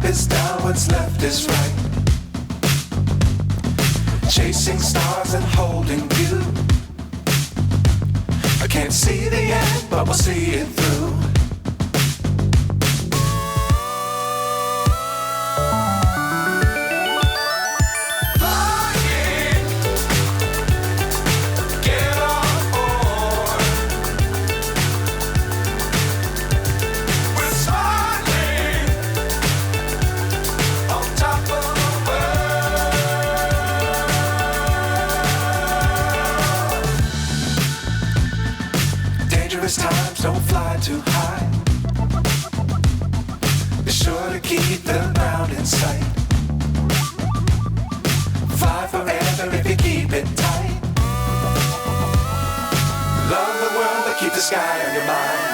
is down, what's left is right. Chasing stars and holding you. I can't see the end, but we'll see it through. Times don't fly too high. Be sure to keep the ground in sight. Fly forever if you keep it tight. Love the world, but keep the sky on your mind.